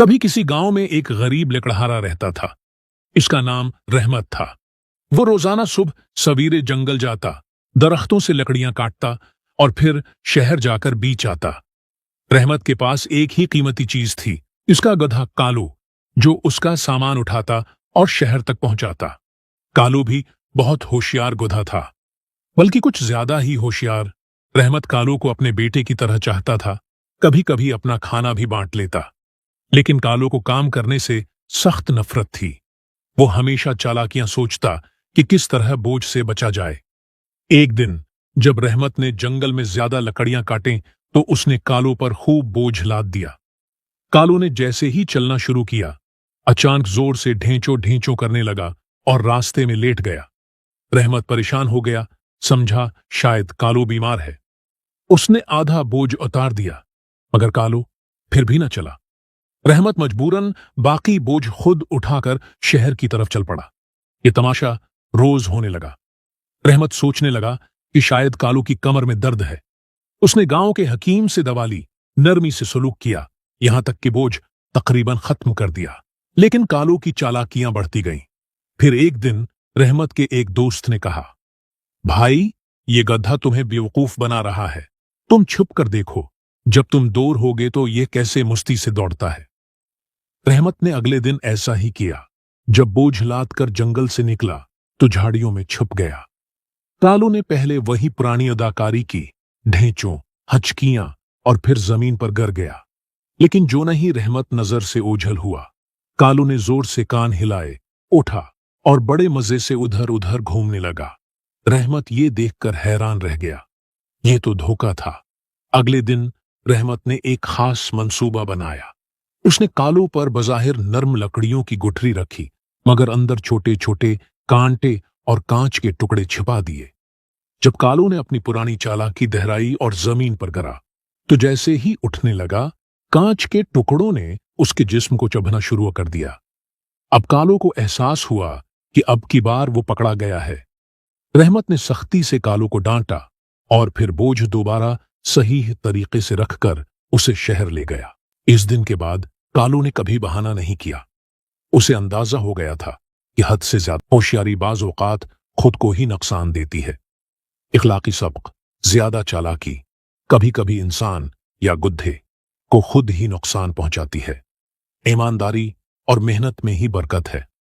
कभी किसी गांव में एक गरीब लकड़हारा रहता था। इसका नाम रहमत था। वो रोजाना सुबह सवेरे जंगल जाता, दरख्तों से लकड़ियां काटता और फिर शहर जाकर बीच आता। रहमत के पास एक ही कीमती चीज थी, इसका गधा कालू, जो उसका सामान उठाता और शहर तक पहुंचाता। कालू भी बहुत होशियार गधा था, बल्कि कुछ ज्यादा ही होशियार। रहमत कालू को अपने बेटे की तरह चाहता था। कभी कभी अपना खाना भी बांट लेता, लेकिन कालू को काम करने से सख्त नफरत थी। वो हमेशा चालाकियां सोचता कि किस तरह बोझ से बचा जाए। एक दिन जब रहमत ने जंगल में ज्यादा लकड़ियां काटें तो उसने कालू पर खूब बोझ लाद दिया। कालू ने जैसे ही चलना शुरू किया, अचानक जोर से ढेंचो ढेंचो करने लगा और रास्ते में लेट गया। रहमत परेशान हो गया, समझा शायद कालू बीमार है। उसने आधा बोझ उतार दिया, मगर कालू फिर भी न चला। रहमत मजबूरन बाकी बोझ खुद उठाकर शहर की तरफ चल पड़ा। ये तमाशा रोज होने लगा। रहमत सोचने लगा कि शायद कालू की कमर में दर्द है। उसने गांव के हकीम से दवा ली, नरमी से सलूक किया, यहां तक कि बोझ तकरीबन खत्म कर दिया। लेकिन कालू की चालाकियां बढ़ती गईं। फिर एक दिन रहमत के एक दोस्त ने कहा, भाई, ये गधा तुम्हें बेवकूफ बना रहा है। तुम छुप कर देखो, जब तुम दूर होगे तो ये कैसे मुश्ती से दौड़ता है। रहमत ने अगले दिन ऐसा ही किया। जब बोझ लाद कर जंगल से निकला तो झाड़ियों में छुप गया। कालू ने पहले वही पुरानी अदाकारी की, ढेंचों, हचकियां और फिर जमीन पर गिर गया। लेकिन जो नहीं रहमत नजर से ओझल हुआ। कालू ने जोर से कान हिलाए, उठा और बड़े मजे से उधर उधर घूमने लगा। रहमत ये देखकर हैरान रह गया। ये तो धोखा था। अगले दिन रहमत ने एक खास मंसूबा बनाया। उसने कालू पर बज़ाहिर नर्म लकड़ियों की गुठरी रखी, मगर अंदर छोटे छोटे कांटे और कांच के टुकड़े छिपा दिए। जब कालू ने अपनी पुरानी चालाकी दोहराई और जमीन पर गिरा, तो जैसे ही उठने लगा, कांच के टुकड़ों ने उसके जिस्म को चुभना शुरू कर दिया। अब कालू को एहसास हुआ कि अब की बार वो पकड़ा गया है। रहमत ने सख्ती से कालू को डांटा और फिर बोझ दोबारा सही तरीके से रखकर उसे शहर ले गया। इस दिन के बाद कालू ने कभी बहाना नहीं किया। उसे अंदाजा हो गया था कि हद से ज्यादा होशियारी बाज़ औक़ात खुद को ही नुकसान देती है। इखलाकी सबक, ज्यादा चालाकी कभी कभी इंसान या गुद्धे को खुद ही नुकसान पहुंचाती है। ईमानदारी और मेहनत में ही बरकत है।